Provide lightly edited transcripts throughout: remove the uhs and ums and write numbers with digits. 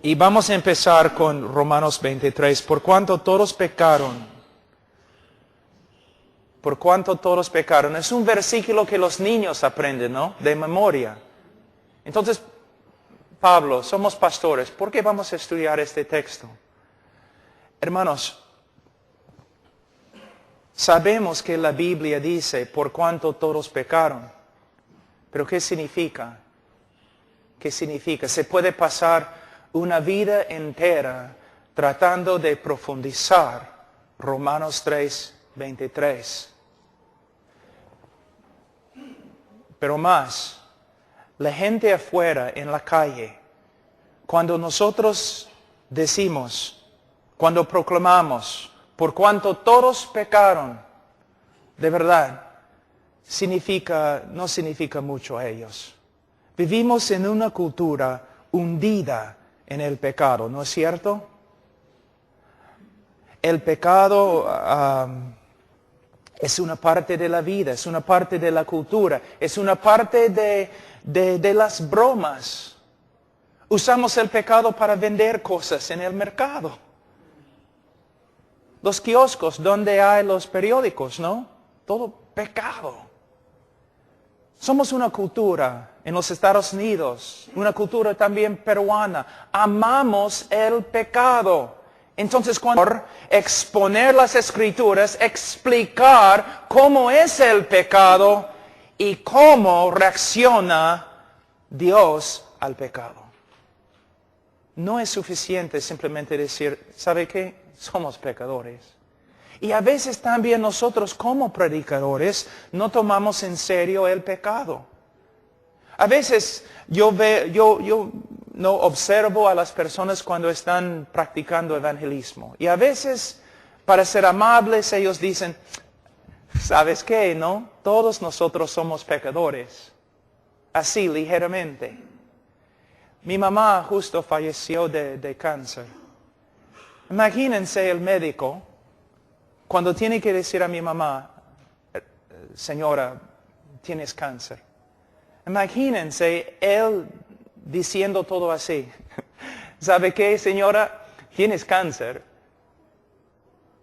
Y vamos a empezar con Romanos 23. Por cuanto todos pecaron. Por cuanto todos pecaron. Es un versículo que los niños aprenden, ¿no? De memoria. Entonces, Pablo, somos pastores. ¿Por qué vamos a estudiar este texto? Hermanos, sabemos que la Biblia dice, por cuanto todos pecaron. Pero ¿qué significa? ¿Qué significa? Se puede pasar una vida entera tratando de profundizar Romanos 3:23. Pero más, la gente afuera en la calle, cuando nosotros decimos, cuando proclamamos, por cuanto todos pecaron, de verdad, no significa mucho a ellos. Vivimos en una cultura hundida en el pecado, ¿no es cierto? El pecado es una parte de la vida, es una parte de la cultura, es una parte de las bromas. Usamos el pecado para vender cosas en el mercado. Los kioscos donde hay los periódicos, ¿no? Todo pecado. Somos una cultura en los Estados Unidos, una cultura también peruana. Amamos el pecado. Entonces, cuando exponer las Escrituras, explicar cómo es el pecado y cómo reacciona Dios al pecado. No es suficiente simplemente decir, ¿sabe qué? Somos pecadores. Y a veces también nosotros como predicadores no tomamos en serio el pecado. A veces yo no observo a las personas cuando están practicando evangelismo. Y a veces, para ser amables, ellos dicen, ¿sabes qué? ¿No? Todos nosotros somos pecadores. Así, ligeramente. Mi mamá justo falleció de cáncer. Imagínense el médico cuando tiene que decir a mi mamá, señora, tienes cáncer. Imagínense él diciendo todo así. ¿Sabe qué, señora? Tienes cáncer.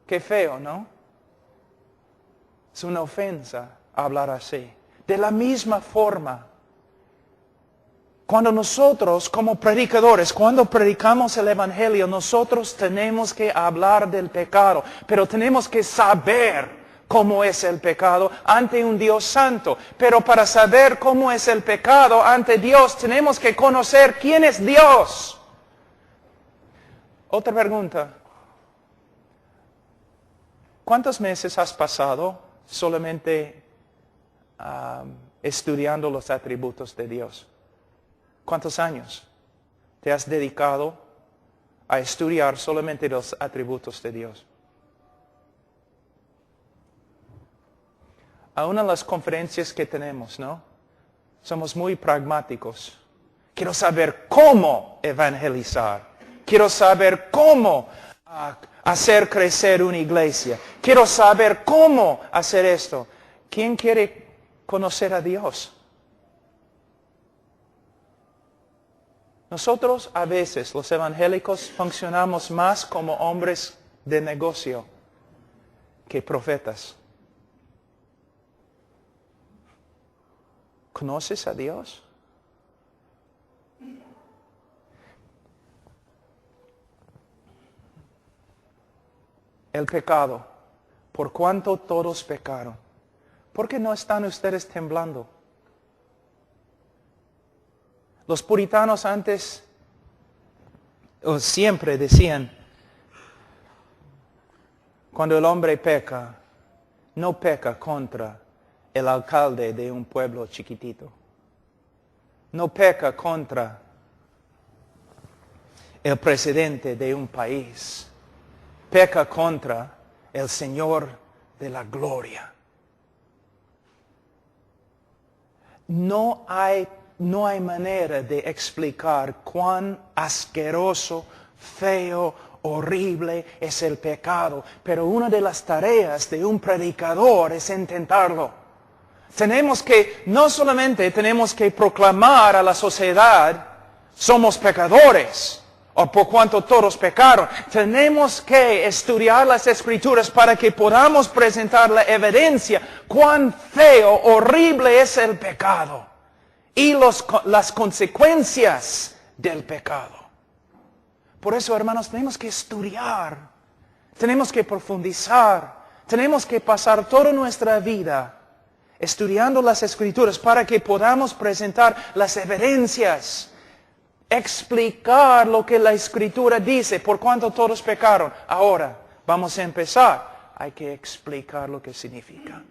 Qué feo, ¿no? Es una ofensa hablar así. De la misma forma, cuando nosotros como predicadores, cuando predicamos el Evangelio, nosotros tenemos que hablar del pecado, pero tenemos que saber cómo es el pecado ante un Dios santo. Pero para saber cómo es el pecado ante Dios, tenemos que conocer quién es Dios. Otra pregunta. ¿Cuántos meses has pasado solamente estudiando los atributos de Dios? ¿Cuántos años te has dedicado a estudiar solamente los atributos de Dios? A una de las conferencias que tenemos, ¿no? Somos muy pragmáticos. Quiero saber cómo evangelizar. Quiero saber cómo hacer crecer una iglesia. Quiero saber cómo hacer esto. ¿Quién quiere conocer a Dios? Nosotros a veces, los evangélicos, funcionamos más como hombres de negocio que profetas. ¿Conoces a Dios? El pecado, por cuanto todos pecaron. ¿Por qué no están ustedes temblando? Los puritanos antes, o siempre decían, cuando el hombre peca, no peca contra el alcalde de un pueblo chiquitito. No peca contra el presidente de un país. Peca contra el Señor de la gloria. No hay manera de explicar cuán asqueroso, feo, horrible es el pecado. Pero una de las tareas de un predicador es intentarlo. No solamente tenemos que proclamar a la sociedad, somos pecadores. o por cuanto todos pecaron. Tenemos que estudiar las Escrituras para que podamos presentar la evidencia cuán feo, horrible es el pecado y las consecuencias del pecado. Por eso, hermanos, tenemos que estudiar, tenemos que profundizar, tenemos que pasar toda nuestra vida estudiando las Escrituras para que podamos presentar las evidencias, explicar lo que la Escritura dice, por cuanto todos pecaron. Ahora, vamos a empezar. Hay que explicar lo que significa.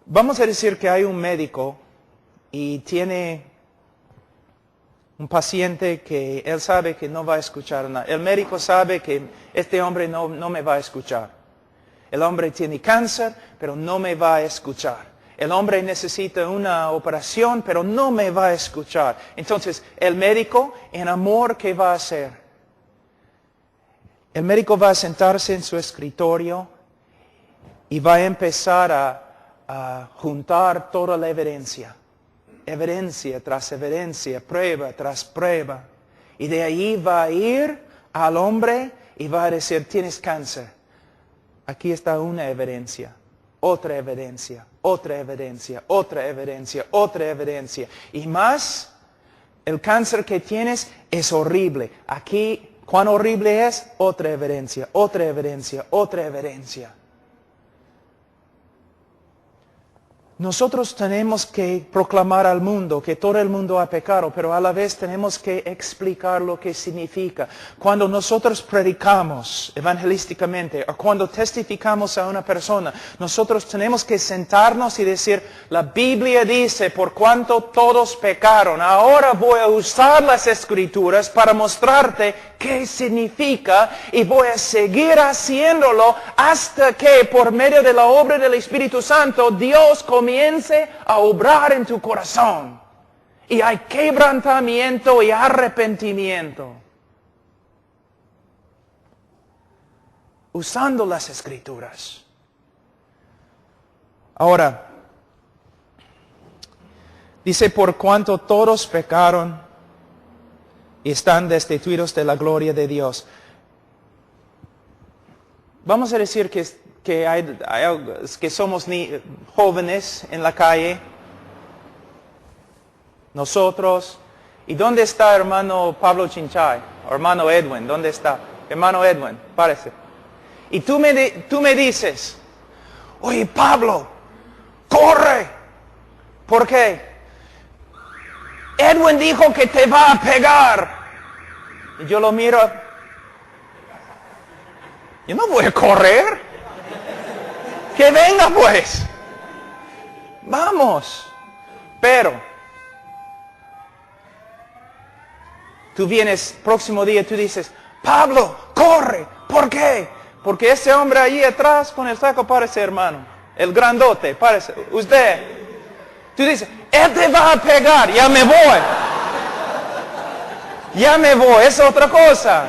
Vamos a decir que hay un médico y tiene un paciente que él sabe que no va a escuchar nada. El médico sabe que este hombre no me va a escuchar. El hombre tiene cáncer, pero no me va a escuchar. El hombre necesita una operación, pero no me va a escuchar. Entonces, el médico, en amor, ¿qué va a hacer? El médico va a sentarse en su escritorio y va a empezar a juntar toda la evidencia. Evidencia tras evidencia, prueba tras prueba. Y de ahí va a ir al hombre y va a decir, tienes cáncer. Aquí está una evidencia, otra evidencia, otra evidencia, otra evidencia, otra evidencia. Y más, el cáncer que tienes es horrible. Aquí, ¿cuán horrible es? Otra evidencia, otra evidencia, otra evidencia. Nosotros tenemos que proclamar al mundo que todo el mundo ha pecado, pero a la vez tenemos que explicar lo que significa. Cuando nosotros predicamos evangelísticamente o cuando testificamos a una persona, nosotros tenemos que sentarnos y decir, la Biblia dice, por cuanto todos pecaron. Ahora voy a usar las Escrituras para mostrarte qué significa y voy a seguir haciéndolo hasta que por medio de la obra del Espíritu Santo Dios comience a obrar en tu corazón. Y hay quebrantamiento y arrepentimiento. Usando las Escrituras. Ahora, dice, por cuanto todos pecaron y están destituidos de la gloria de Dios. Vamos a decir que somos jóvenes en la calle, nosotros. ¿Y dónde está hermano Pablo Chinchay? O hermano Edwin, ¿dónde está? Hermano Edwin, parece. Y tú me dices, oye Pablo, corre. ¿Por qué? Edwin dijo que te va a pegar. Y yo lo miro. Yo no voy a correr. Que venga pues. Vamos. Pero tú vienes próximo día y tú dices, Pablo, corre. ¿Por qué? Porque ese hombre allí atrás con el saco parece hermano. El grandote, parece. Usted. Tú dices, él te va a pegar. Ya me voy. Ya me voy. Es otra cosa.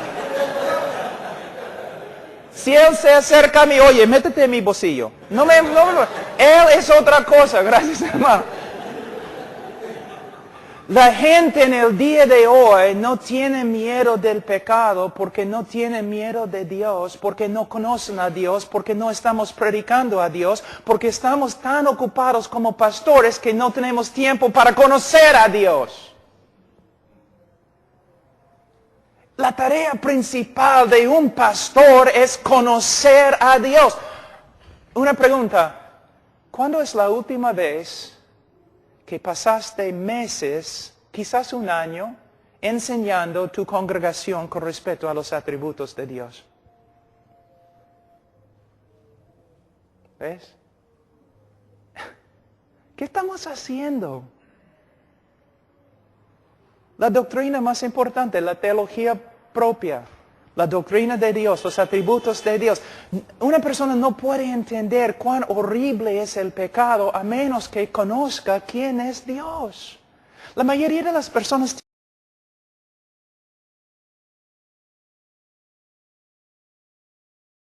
Si él se acerca a mí, oye, métete en mi bolsillo. No. Él es otra cosa. Gracias, hermano. La gente en el día de hoy no tiene miedo del pecado porque no tiene miedo de Dios, porque no conocen a Dios, porque no estamos predicando a Dios, porque estamos tan ocupados como pastores que no tenemos tiempo para conocer a Dios. La tarea principal de un pastor es conocer a Dios. Una pregunta, ¿cuándo es la última vez que pasaste meses, quizás un año, enseñando tu congregación con respecto a los atributos de Dios? ¿Ves? ¿Qué estamos haciendo? La doctrina más importante, la teología propia, la doctrina de Dios, los atributos de Dios. Una persona no puede entender cuán horrible es el pecado a menos que conozca quién es Dios. La mayoría de las personas